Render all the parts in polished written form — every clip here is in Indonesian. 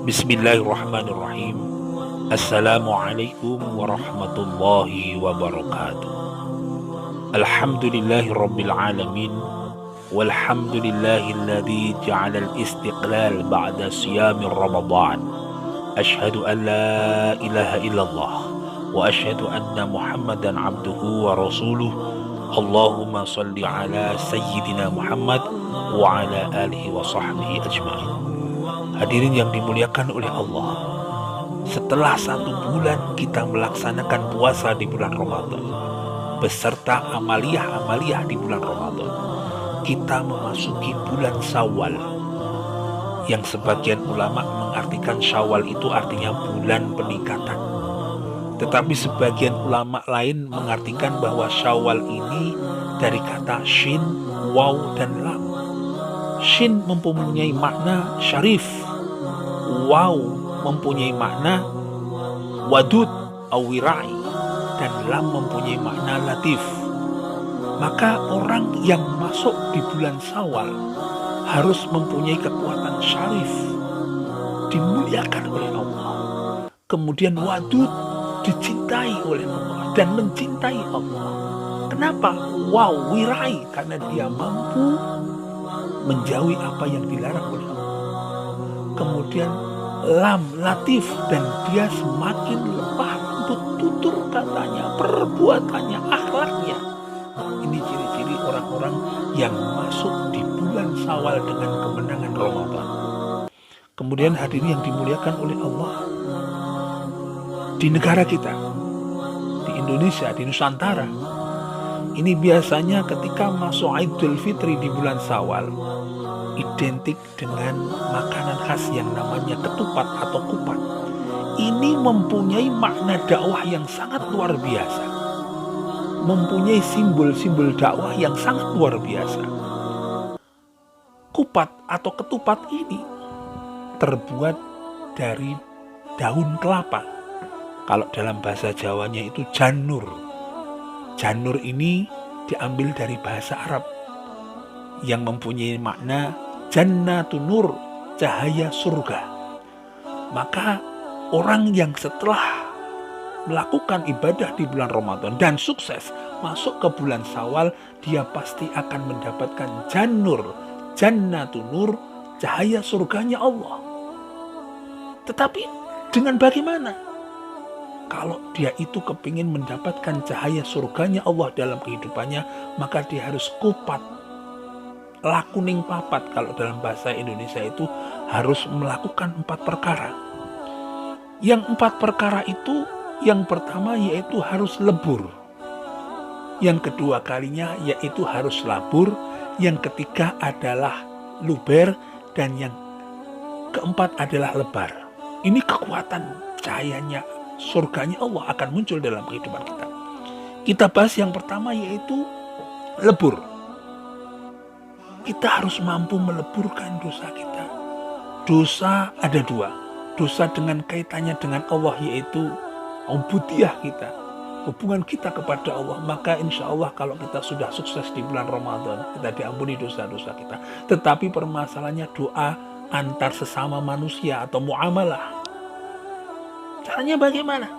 Bismillahirrahmanirrahim. Assalamualaikum warahmatullahi wabarakatuh. Alhamdulillahi rabbil alamin. Walhamdulillahilladzi ja'ala al-istiqlal ba'da siyami Ramadan. Ashhadu an la ilaha illallah wa ashhadu anna Muhammadan abduhu wa rasuluh. Allahumma salli ala sayyidina Muhammad wa ala alihi wa sahbihi ajma'in. Hadirin yang dimuliakan oleh Allah, setelah 1 bulan kita melaksanakan puasa di bulan Ramadan beserta amaliyah-amaliyah di bulan Ramadan, kita memasuki bulan Syawal, yang sebagian ulama mengartikan Syawal itu artinya bulan peningkatan. Tetapi sebagian ulama lain mengartikan bahwa Syawal ini dari kata shin, waw, dan lam. Shin mempunyai makna syarif, waw mempunyai makna wadud awirai, dan lam mempunyai makna latif. Maka orang yang masuk di bulan Syawal harus mempunyai kekuatan syarif, dimuliakan oleh Allah. Kemudian wadud, dicintai oleh Allah dan mencintai Allah. Kenapa? Wow, wirai, karena dia mampu menjauhi apa yang dilarang oleh Allah. Kemudian lam, latif, dan dia semakin lemah lembut tutur katanya, perbuatannya, akhlaknya. Ini ciri-ciri orang-orang yang masuk di bulan Syawal dengan kemenangan Ramadan. Kemudian hadirin yang dimuliakan oleh Allah, di negara kita, di Indonesia, di Nusantara, ini biasanya ketika masuk Idul Fitri di bulan Syawal, identik dengan makanan khas yang namanya ketupat atau kupat. Ini mempunyai makna dakwah yang sangat luar biasa, mempunyai simbol-simbol dakwah yang sangat luar biasa. Kupat atau ketupat ini terbuat dari daun kelapa. Kalau dalam bahasa Jawanya itu janur. Janur ini diambil dari bahasa Arab yang mempunyai makna jannatun nur, cahaya surga. Maka orang yang setelah melakukan ibadah di bulan Ramadan dan sukses masuk ke bulan Syawal, dia pasti akan mendapatkan janur, jannatun nur, cahaya surganya Allah. Tetapi dengan bagaimana? Kalau dia itu kepingin mendapatkan cahaya surganya Allah dalam kehidupannya, maka dia harus kupat, lakuning papat. Kalau dalam bahasa Indonesia itu harus melakukan 4 perkara. Yang 4 perkara itu, yang pertama yaitu harus lebur, yang kedua kalinya yaitu harus labur, yang ketiga adalah luber, dan yang keempat adalah lebar. Ini kekuatan cahayanya surganya Allah akan muncul dalam kehidupan kita. Kita bahas yang pertama yaitu lebur. Kita harus mampu meleburkan dosa kita. Dosa ada 2. Dosa dengan kaitannya dengan Allah yaitu ubudiyah kita, hubungan kita kepada Allah. Maka insya Allah kalau kita sudah sukses di bulan Ramadan, kita diampuni dosa-dosa kita. Tetapi permasalahannya doa antar sesama manusia atau muamalah. Caranya bagaimana?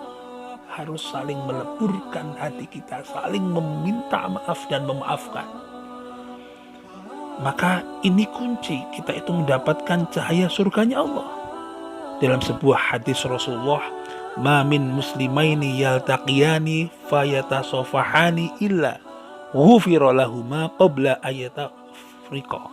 Harus saling meleburkan hati kita, saling meminta maaf dan memaafkan. Maka ini kunci kita itu mendapatkan cahaya surganya Allah. Dalam sebuah hadis Rasulullah, ma min muslimaini yaltaqiyani fayatasofahani illa ghufira lahuma qabla ayatafriqa.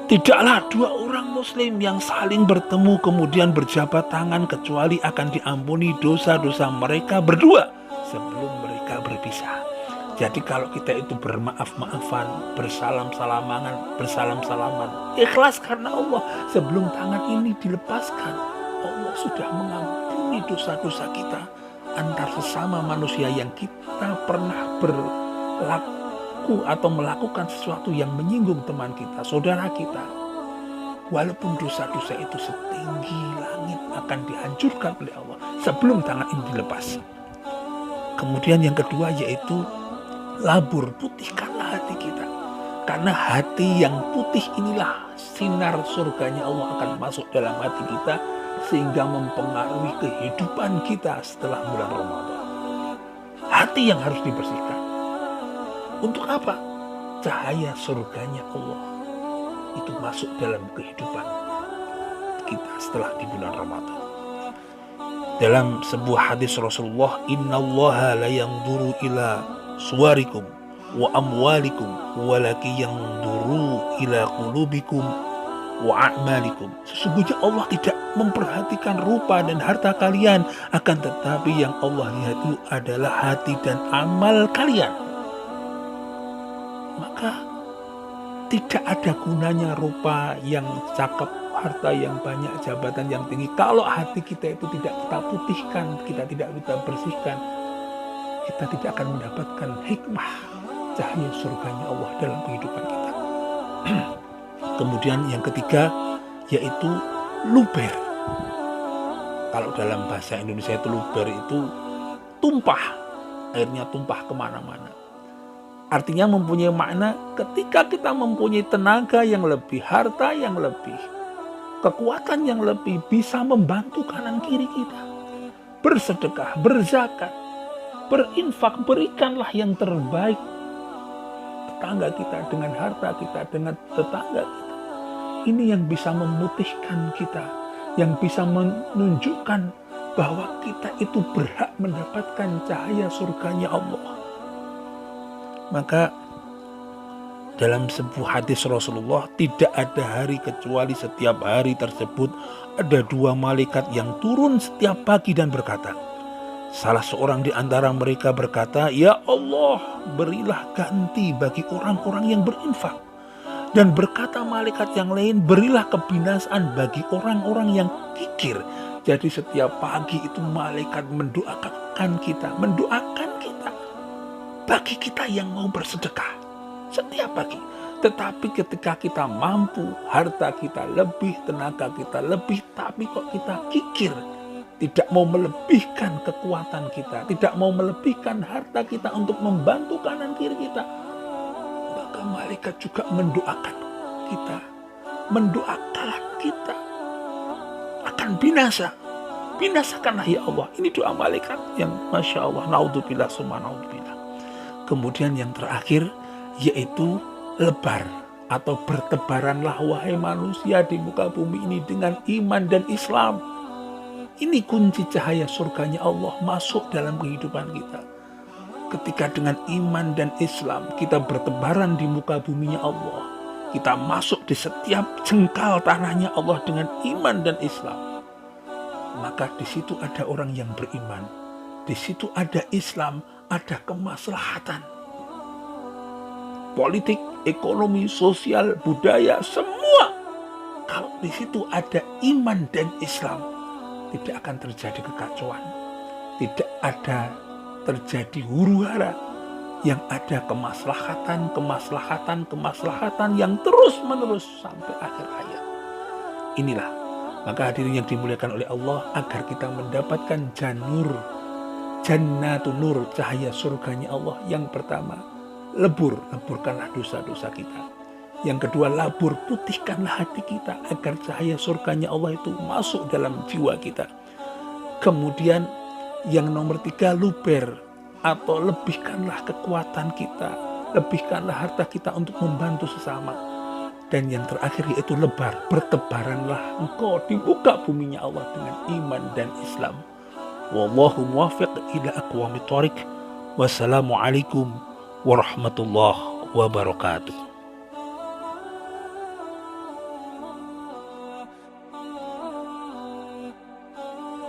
Tidaklah 2 orang muslim yang saling bertemu kemudian berjabat tangan kecuali akan diampuni dosa-dosa mereka berdua sebelum mereka berpisah. Jadi kalau kita itu bermaaf-maafan, bersalam-salaman, ikhlas karena Allah, sebelum tangan ini dilepaskan, Allah sudah mengampuni dosa-dosa kita antar sesama manusia yang kita pernah berlaku atau melakukan sesuatu yang menyinggung teman kita, saudara kita. Walaupun dosa-dosa itu setinggi langit akan dihancurkan oleh Allah sebelum tangan ini dilepas. Kemudian yang kedua yaitu labur, putihkanlah hati kita. Karena hati yang putih inilah sinar surganya Allah akan masuk dalam hati kita sehingga mempengaruhi kehidupan kita setelah bulan Ramadan. Hati yang harus dibersihkan. Untuk apa? Cahaya surganya Allah itu masuk dalam kehidupan kita setelah di bulan Ramadan. Dalam sebuah hadis Rasulullah, innallaha la yanzuru ila suwarikum wa amwalikum walaki yanzuru ila qulubikum wa a'malikum. Sesungguhnya Allah tidak memperhatikan rupa dan harta kalian, akan tetapi yang Allah lihat itu adalah hati dan amal kalian. Maka tidak ada gunanya rupa yang cakep, harta yang banyak, jabatan yang tinggi, kalau hati kita itu tidak kita putihkan, kita tidak kita bersihkan, kita tidak akan mendapatkan hikmah cahaya surganya Allah dalam kehidupan kita. Kemudian yang ketiga yaitu luber. Kalau dalam bahasa Indonesia itu luber itu tumpah, airnya tumpah kemana-mana. Artinya mempunyai makna ketika kita mempunyai tenaga yang lebih, harta yang lebih, kekuatan yang lebih, bisa membantu kanan kiri kita. Bersedekah, berzakat, berinfak, berikanlah yang terbaik tetangga kita dengan harta kita, dengan tetangga kita. Ini yang bisa memutihkan kita, yang bisa menunjukkan bahwa kita itu berhak mendapatkan cahaya surganya Allah. Maka dalam sebuah hadis Rasulullah, tidak ada hari kecuali setiap hari tersebut ada dua malaikat yang turun setiap pagi dan berkata, salah seorang di antara mereka berkata, ya Allah, berilah ganti bagi orang-orang yang berinfak. Dan berkata malaikat yang lain, berilah kebinasaan bagi orang-orang yang kikir. Jadi setiap pagi itu malaikat mendoakan kita bagi kita yang mau bersedekah setiap pagi. Tetapi ketika kita mampu, harta kita lebih, tenaga kita lebih, tapi kok kita kikir, tidak mau melebihkan kekuatan kita, tidak mau melebihkan harta kita untuk membantu kanan kiri kita, maka malaikat juga mendoakan kita akan binasa. Binasakanlah ya Allah. Ini doa malaikat yang Masya Allah, naudzubillah summa naudzubillah. Kemudian yang terakhir yaitu lebar atau bertebaranlah wahai manusia di muka bumi ini dengan iman dan Islam. Ini kunci cahaya surganya Allah masuk dalam kehidupan kita. Ketika dengan iman dan Islam kita bertebaran di muka buminya Allah, kita masuk di setiap jengkal tanahnya Allah dengan iman dan Islam, maka di situ ada orang yang beriman, di situ ada Islam, ada kemaslahatan. Politik, ekonomi, sosial, budaya, semua. Kalau di situ ada iman dan Islam, tidak akan terjadi kekacauan. Tidak ada terjadi huru-hara. Yang ada kemaslahatan yang terus-menerus sampai akhir hayat. Inilah, maka hadirin yang dimuliakan oleh Allah, agar kita mendapatkan Jannatun Nur, cahaya surganya Allah. Yang pertama, leburkanlah dosa-dosa kita. Yang kedua, putihkanlah hati kita agar cahaya surganya Allah itu masuk dalam jiwa kita. Kemudian yang nomor 3, luber atau lebihkanlah kekuatan kita, lebihkanlah harta kita untuk membantu sesama. Dan yang terakhir yaitu lebar, bertebaranlah engkau di muka buminya Allah dengan iman dan Islam. Wallahu muwaffiq ila aqwamit thoriq. Wassalamualaikum warahmatullahi wabarakatuh.